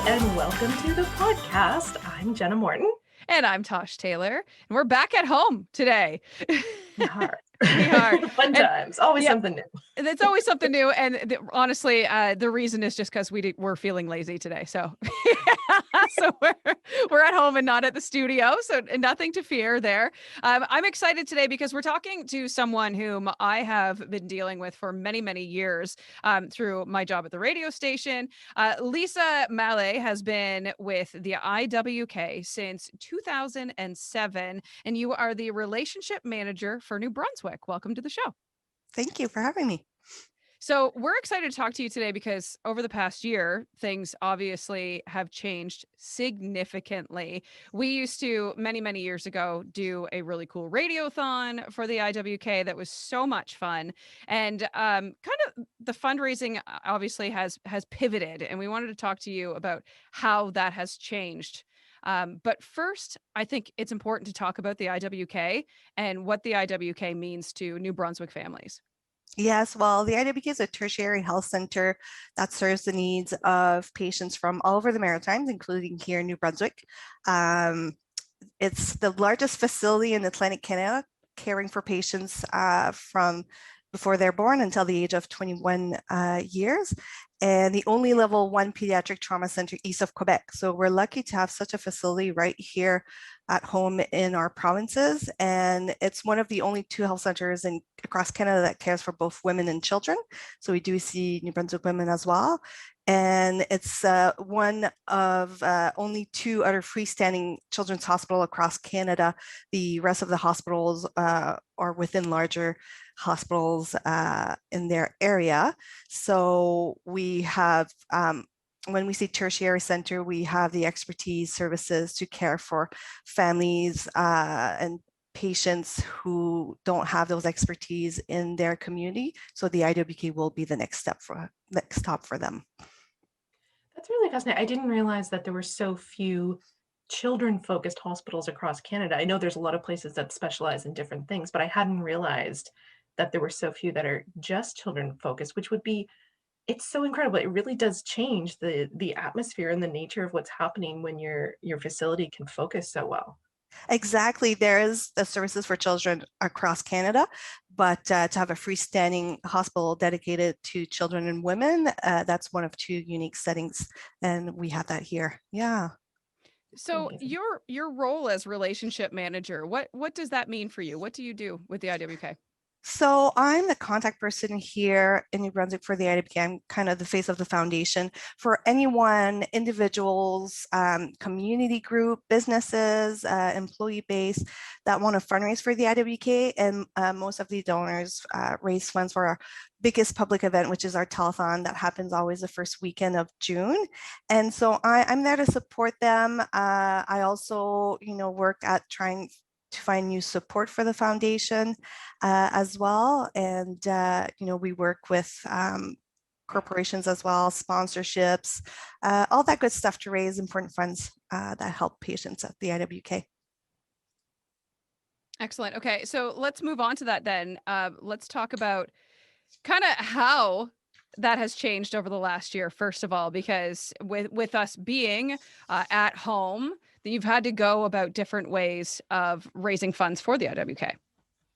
and welcome to the podcast. I'm Jenna Morton. And I'm Tosh Taylor. And we're back at home today. We are. We are. Fun times. Always something new. It's always something new. And honestly, the reason is just because we're feeling lazy today. So, we're at home and not at the studio. So nothing to fear there. I'm excited today because we're talking to someone whom I have been dealing with for many, many years through my job at the radio station. Lissa Mallais has been with the IWK since 2007, and you are the relationship manager for New Brunswick. Welcome to the show. Thank you for having me. So we're excited to talk to you today because over the past year, things obviously have changed significantly. We used to, many, many years ago, do a really cool radiothon for the IWK that was so much fun. And kind of the fundraising obviously has pivoted, and we wanted to talk to you about how that has changed. But first, I think it's important to talk about the IWK and what the IWK means to New Brunswick families. Yes, well, the IWK is a tertiary health center that serves the needs of patients from all over the Maritimes, including here in New Brunswick. It's the largest facility in Atlantic Canada, caring for patients from before they're born until the age of 21 years, and the only level 1 pediatric trauma center east of Quebec. So we're lucky to have such a facility right here at home in our provinces. And it's one of the only 2 health centers across Canada that cares for both women and children. So we do see New Brunswick women as well. And it's one of only 2 other freestanding children's hospital across Canada. The rest of the hospitals are within larger hospitals in their area. So we have, when we say tertiary center, we have the expertise services to care for families and patients who don't have those expertise in their community. So the IWK will be the next stop for them. That's really fascinating. I didn't realize that there were so few children-focused hospitals across Canada. I know there's a lot of places that specialize in different things, but I hadn't realized that there were so few that are just children-focused, which would be, it's so incredible. It really does change the atmosphere and the nature of what's happening when your facility can focus so well. Exactly. There is the services for children across Canada, but to have a freestanding hospital dedicated to children and women, that's one of 2 unique settings, and we have that here. Yeah. So your role as relationship manager, what does that mean for you? What do you do with the IWK? So I'm the contact person here in New Brunswick for the IWK. I'm kind of the face of the foundation for anyone, individuals, community group, businesses, employee base that want to fundraise for the IWK. And most of the donors raise funds for our biggest public event, which is our telethon that happens always the first weekend of June. And so I'm there to support them. I also, work at trying to find new support for the foundation as well. And, we work with corporations as well, sponsorships, all that good stuff to raise important funds that help patients at the IWK. Excellent. Okay, so let's move on to that then. Let's talk about kind of how that has changed over the last year, first of all, because with us being at home, you've had to go about different ways of raising funds for the IWK.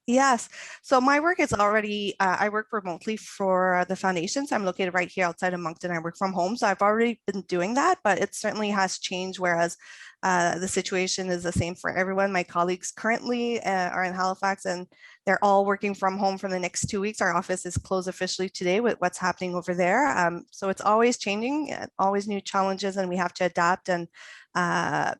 Yes. So my work is already, I work remotely for the foundations. I'm located right here outside of Moncton. I work from home. So I've already been doing that, but it certainly has changed, whereas the situation is the same for everyone. My colleagues currently are in Halifax, and they're all working from home for the next 2 weeks. Our office is closed officially today with what's happening over there. So it's always changing, always new challenges, and we have to adapt and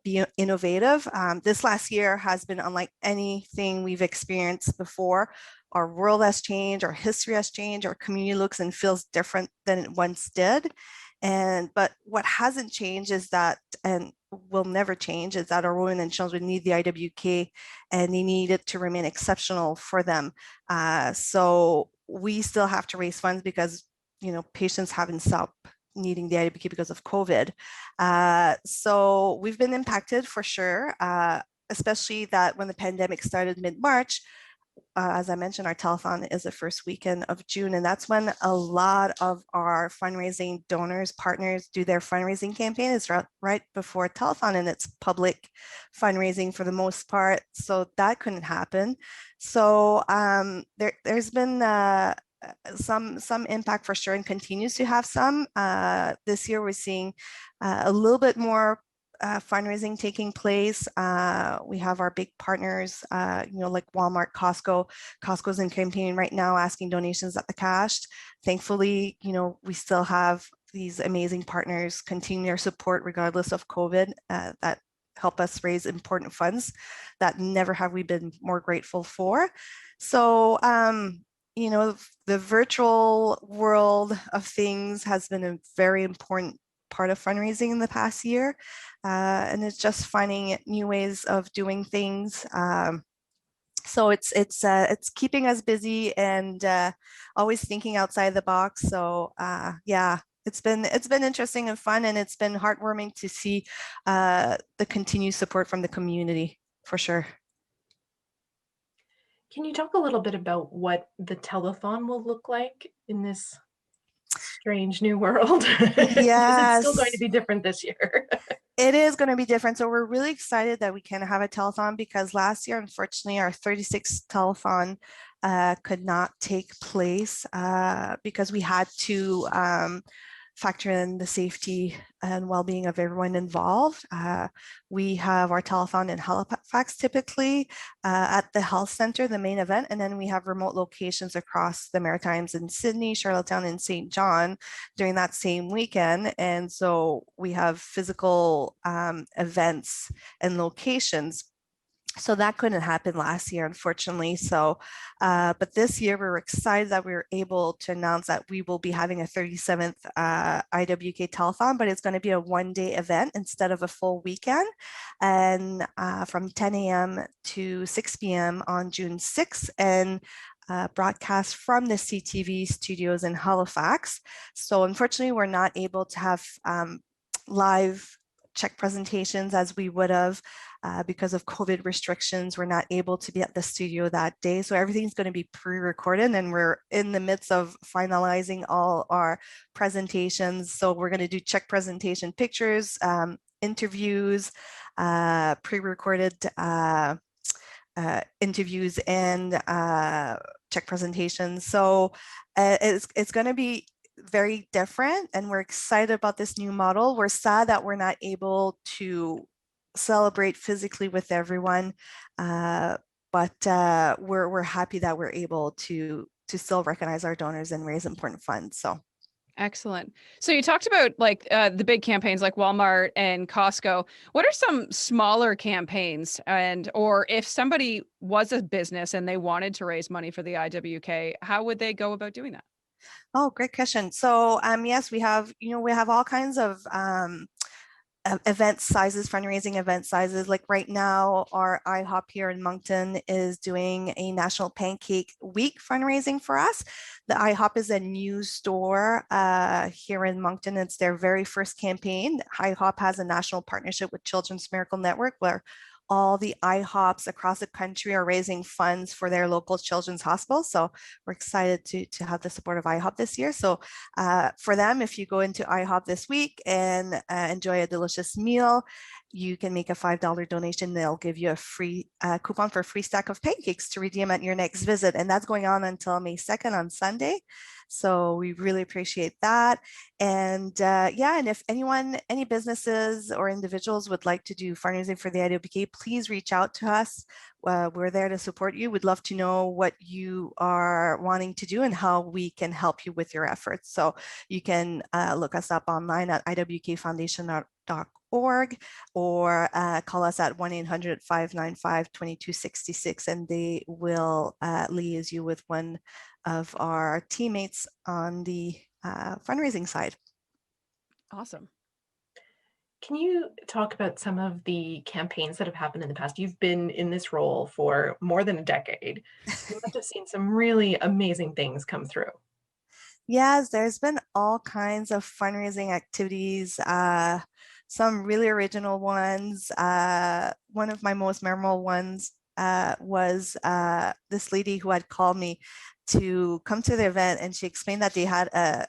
be innovative. This last year has been unlike anything we've experienced before. Our world has changed, our history has changed, our community looks and feels different than it once did. But what hasn't changed is that, and will never change, is that our women and children need the IWK, and they need it to remain exceptional for them. So we still have to raise funds because, patients haven't stopped needing the IWK because of COVID. So we've been impacted for sure, especially that when the pandemic started mid-March, as I mentioned, our telethon is the first weekend of June, and that's when a lot of our fundraising donors, partners do their fundraising campaign. It's right before telethon, and it's public fundraising for the most part. So that couldn't happen. So there's been some impact for sure, and continues to have some. This year, we're seeing a little bit more fundraising taking place. We have our big partners, like Walmart, Costco. Costco's in campaign right now, asking donations at the cash. Thankfully, we still have these amazing partners continue their support regardless of COVID, that help us raise important funds that never have we been more grateful for. So, the virtual world of things has been a very important part of fundraising in the past year. And it's just finding new ways of doing things. So it's keeping us busy and always thinking outside the box. So yeah, it's been interesting and fun, and it's been heartwarming to see the continued support from the community for sure. Can you talk a little bit about what the telethon will look like in this strange new world? Is it still going to Yes. be different this year? It is going to be different. So we're really excited that we can have a telethon, because last year, unfortunately, our 36th telethon could not take place because we had to factor in the safety and well-being of everyone involved. We have our telethon in Halifax typically at the health center, the main event, and then we have remote locations across the Maritimes in Sydney, Charlottetown, and St. John during that same weekend. And so we have physical events and locations. So that couldn't happen last year, unfortunately. So, but this year we were excited that we were able to announce that we will be having a 37th IWK telethon, but it's going to be a one-day event instead of a full weekend, and from 10 a.m. to 6 p.m. on June 6th, and broadcast from the CTV studios in Halifax. So unfortunately, we're not able to have live check presentations as we would have because of COVID restrictions. We're not able to be at the studio that day. So everything's going to be pre-recorded, and we're in the midst of finalizing all our presentations. So we're going to do check presentation pictures, interviews, pre-recorded interviews, and check presentations. So it's going to be very different, and we're excited about this new model. We're sad that we're not able to celebrate physically with everyone, but we're happy that we're able to still recognize our donors and raise important funds. So excellent. So you talked about like the big campaigns like Walmart and Costco. What are some smaller campaigns, or if somebody was a business and they wanted to raise money for the IWK, how would they go about doing that? Oh, great question. So yes, we have all kinds of event sizes, fundraising event sizes. Like right now, our IHOP here in Moncton is doing a National Pancake Week fundraising for us. The IHOP is a new store here in Moncton. It's their very first campaign. IHOP has a national partnership with Children's Miracle Network, where all the IHOPs across the country are raising funds for their local children's hospitals. So we're excited to have the support of IHOP this year. So for them, if you go into IHOP this week and enjoy a delicious meal, you can make a $5 donation. They'll give you a free coupon for a free stack of pancakes to redeem at your next visit. And that's going on until May 2nd on Sunday. So we really appreciate that. And yeah, and if any businesses or individuals would like to do fundraising for the IWK, please reach out to us. We're there to support you. We'd love to know what you are wanting to do and how we can help you with your efforts. So you can look us up online at iwkfoundation.org, or call us at 1-800-595-2266, and they will liaise you with one of our teammates on the fundraising side. Awesome. Can you talk about some of the campaigns that have happened in the past? You've been in this role for more than a decade. You must have seen some really amazing things come through. Yes, there's been all kinds of fundraising activities, some really original ones. One of my most memorable ones was this lady who had called me to come to the event, and she explained that they had a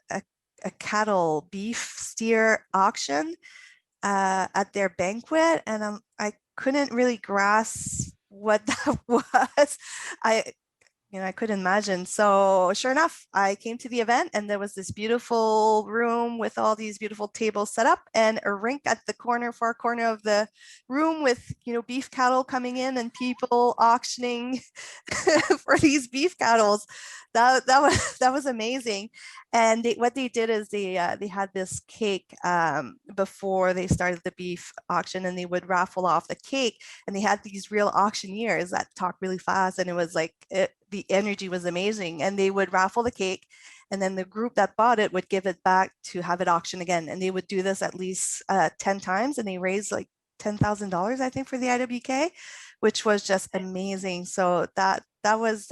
cattle beef steer auction at their banquet, and I couldn't really grasp what that was. I I couldn't imagine. So sure enough, I came to the event, and there was this beautiful room with all these beautiful tables set up, and a rink at the far corner of the room with, beef cattle coming in and people auctioning for these beef cattle. That was amazing. And what they did is they had this cake before they started the beef auction, and they would raffle off the cake, and they had these real auctioneers that talk really fast, and it was like the energy was amazing, and they would raffle the cake, and then the group that bought it would give it back to have it auctioned again, and they would do this at least 10 times, and they raised like $10,000, I think, for the IWK, which was just amazing. So that was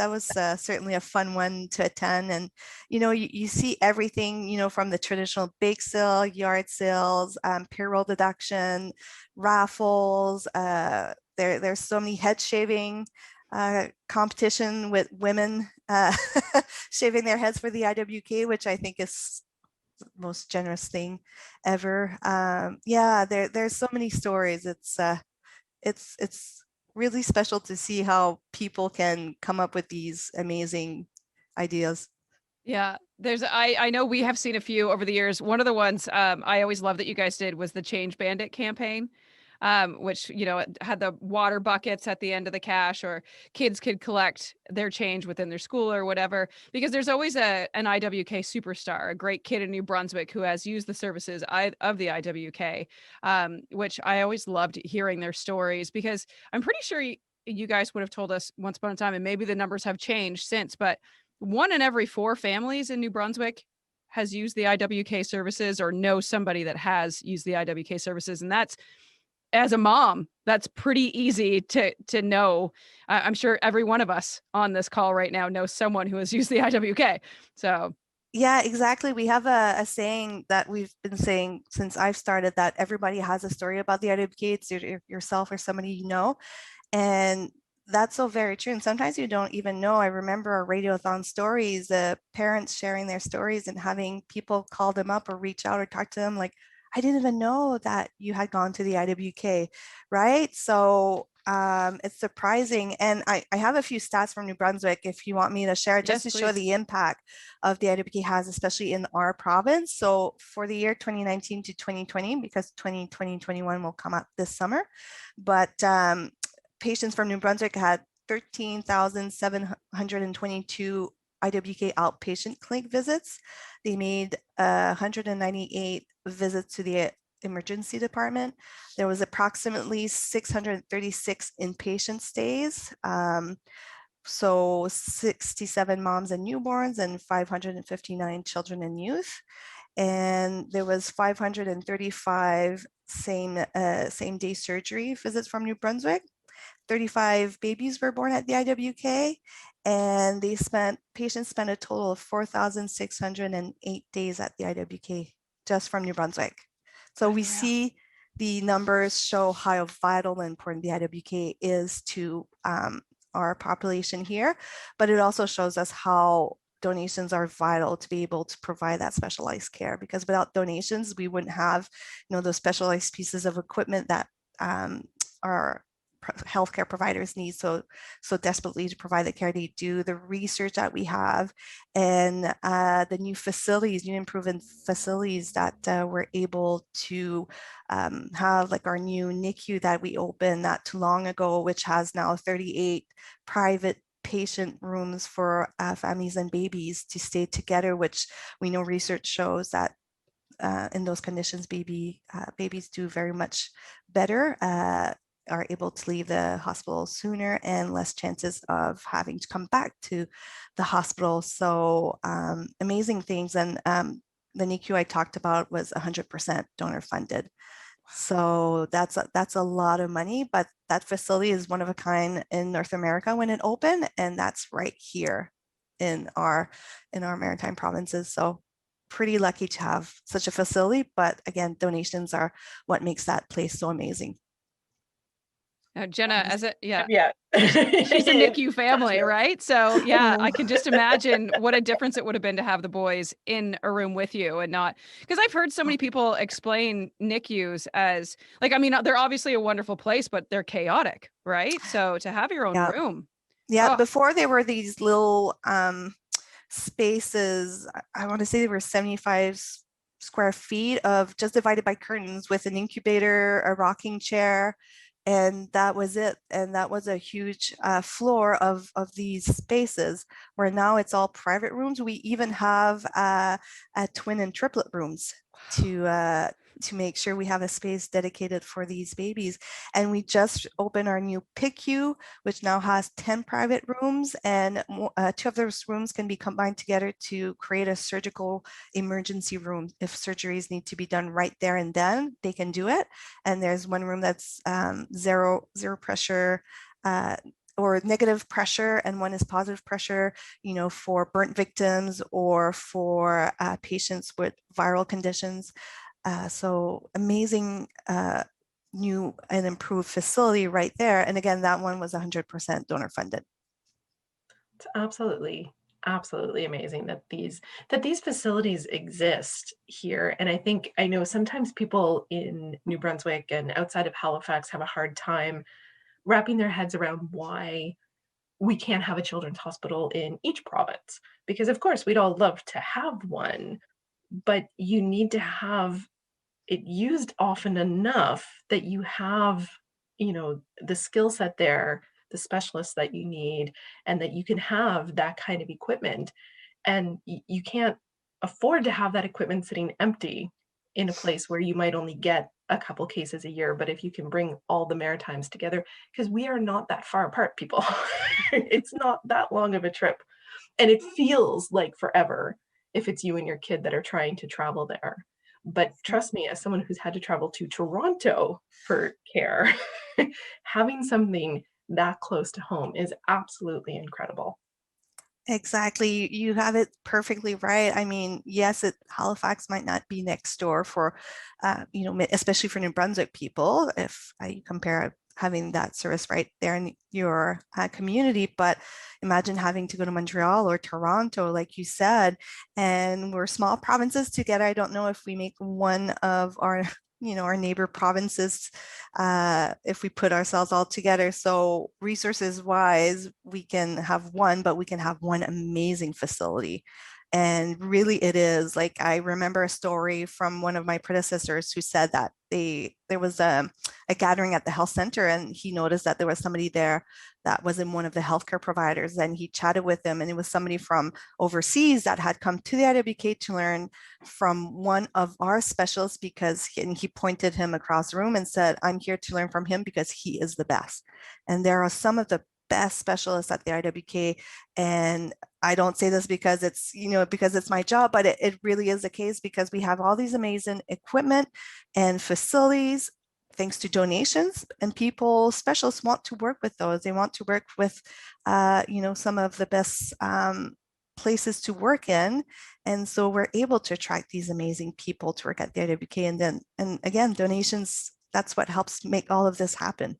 certainly a fun one to attend. And you see everything, from the traditional bake sale, yard sales, payroll deduction, raffles. There's so many head shaving competition with women shaving their heads for the IWK, which I think is the most generous thing ever. Yeah, there's so many stories. It's really special to see how people can come up with these amazing ideas. Yeah, I know we have seen a few over the years. One of the ones I always loved that you guys did was the Change Bandit campaign, which it had the water buckets at the end of the cash, or kids could collect their change within their school or whatever. Because there's always an IWK superstar, a great kid in New Brunswick who has used the services of the IWK, which I always loved hearing their stories, because I'm pretty sure you guys would have told us once upon a time, and maybe the numbers have changed since, but 1 in every 4 families in New Brunswick has used the IWK services or knows somebody that has used the IWK services. And that's, as a mom, that's pretty easy to know. I'm sure every one of us on this call right now knows someone who has used the IWK. So yeah, exactly. We have a saying that we've been saying since I've started, that everybody has a story about the IWK. It's yourself or somebody you know. And that's so very true. And sometimes you don't even know. I remember our radiothon stories, the parents sharing their stories and having people call them up or reach out or talk to them like, I didn't even know that you had gone to the IWK, right? So it's surprising. And I have a few stats from New Brunswick if you want me to share, just yes, to show please. the impact of the IWK has, especially in our province. So for the year 2019 to 2020, because 2021 will come up this summer, but patients from New Brunswick had 13,722 IWK outpatient clinic visits. They made 198 visits to the emergency department. There was approximately 636 inpatient stays. So 67 moms and newborns and 559 children and youth. And there was 535 same day surgery visits from New Brunswick. 35 babies were born at the IWK, and patients spent a total of 4,608 days at the IWK just from New Brunswick. So we see the numbers show how vital and important the IWK is to our population here, but it also shows us how donations are vital to be able to provide that specialized care, because without donations, we wouldn't have, those specialized pieces of equipment that our healthcare providers need so desperately to provide the care they do, the research that we have, and the new improved facilities that we're able to have, like our new NICU that we opened not too long ago, which has now 38 private patient rooms for families and babies to stay together, which we know research shows that in those conditions, babies do very much better, are able to leave the hospital sooner and less chances of having to come back to the hospital. So amazing things. And the NICU I talked about was 100% donor funded. So that's a lot of money, but that facility is one of a kind in North America when it opened, and that's right here in our maritime provinces. So pretty lucky to have such a facility, but again, donations are what makes that place so amazing. Now, Jenna, as a Yeah. she's a NICU family, right? So yeah, Oh, I can just imagine what a difference it would have been to have the boys in a room with you and not, because I've heard so many people explain NICUs as like, I mean, they're obviously a wonderful place, but they're chaotic, right? So to have your own yeah. room. Yeah, Oh, before they were these little spaces, I want to say they were 75 square feet of just divided by curtains with an incubator, a rocking chair, and that was it. And that was a huge floor of these spaces where now it's all private rooms. We even have twin and triplet rooms to make sure we have a space dedicated for these babies. And we just opened our new PICU, which now has 10 private rooms, and two of those rooms can be combined together to create a surgical emergency room. If surgeries need to be done right there and then, they can do it. And there's one room that's zero pressure or negative pressure, and one is positive pressure, for burnt victims or for patients with viral conditions. So amazing new and improved facility right there. And again, that one was 100% donor funded. It's absolutely amazing that these facilities exist here. And I know sometimes people in New Brunswick and outside of Halifax have a hard time wrapping their heads around why we can't have a children's hospital in each province. Because of course we'd all love to have one, but you need to have it used often enough that you have, the skill set there, the specialists that you need, and that you can have that kind of equipment. And you can't afford to have that equipment sitting empty in a place where you might only get a couple cases a year. But if you can bring all the Maritimes together, because we are not that far apart, people, it's not that long of a trip. And it feels like forever if it's you and your kid that are trying to travel there. But trust me, as someone who's had to travel to Toronto for care, having something that close to home is absolutely incredible. Exactly. You have it perfectly right. I mean, yes, Halifax might not be next door for, especially for New Brunswick people, if I compare having that service right there in your community. But imagine having to go to Montreal or Toronto, like you said, and we're small provinces together. I don't know if we make one of our neighbor provinces if we put ourselves all together. So resources wise, we can have one, but we can have one amazing facility. And really it is like, I remember a story from one of my predecessors who said that there was a gathering at the health center, and he noticed that there was somebody there that was in one of the healthcare providers, and he chatted with them, and it was somebody from overseas that had come to the IWK to learn from one of our specialists, because he pointed him across the room and said, I'm here to learn from him because he is the best. And there are some of the best specialists at the IWK. And I don't say this because because it's my job, but it really is the case, because we have all these amazing equipment and facilities thanks to donations, and specialists want to work with those. They want to work with, some of the best places to work in. And so we're able to attract these amazing people to work at the IWK. And again, donations, that's what helps make all of this happen.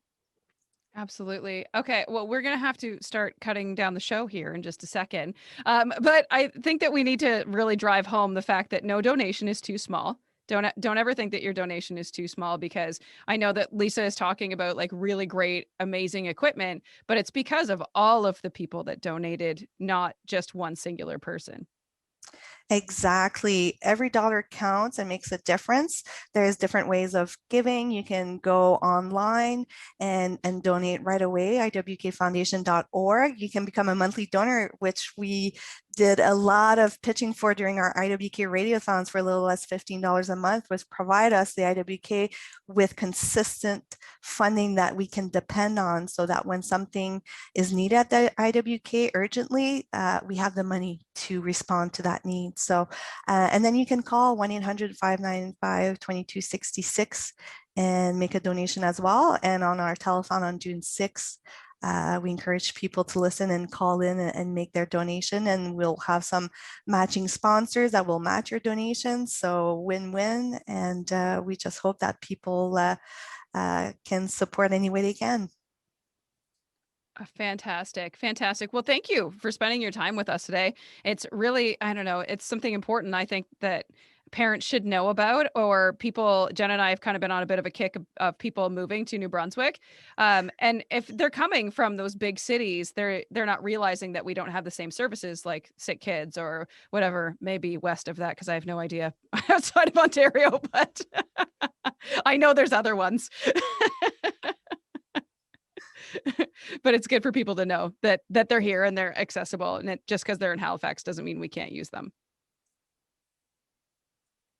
absolutely. Okay. Well, we're going to have to start cutting down the show here in just a second. But I think that we need to really drive home the fact that no donation is too small. Don't ever think that your donation is too small, because I know that Lissa is talking about like really great, amazing equipment, but it's because of all of the people that donated, not just one singular person. Exactly. Every dollar counts and makes a difference. There's different ways of giving. You can go online and donate right away, iwkfoundation.org. You can become a monthly donor, which we did a lot of pitching for during our IWK radiothons for a little less $15 a month, was provide us, the IWK, with consistent funding that we can depend on, so that when something is needed at the IWK urgently, we have the money to respond to that need. So, and then you can call 1-800-595-2266 and make a donation as well. And on our telethon on June 6th, we encourage people to listen and call in and make their donation, and we'll have some matching sponsors that will match your donations. So win-win, and we just hope that people can support any way they can. Fantastic. Fantastic. Well, thank you for spending your time with us today. It's really, I don't know, it's something important I think that parents should know about, or people, Jen and I have kind of been on a bit of a kick of people moving to New Brunswick. And if they're coming from those big cities, they're not realizing that we don't have the same services like sick kids or whatever, maybe west of that, because I have no idea outside of Ontario, but I know there's other ones. But it's good for people to know that they're here and they're accessible, and just because they're in Halifax doesn't mean we can't use them.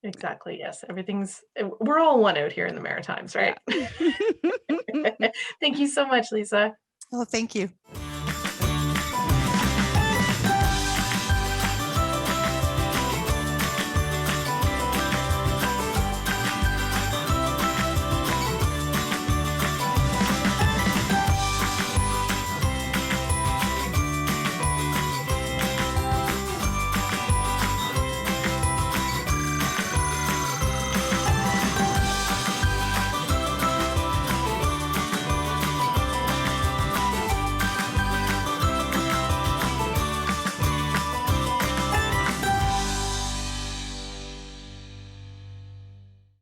Exactly, yes. We're all one out here in the Maritimes, right? Yeah. Thank you so much, Lisa. Oh, thank you.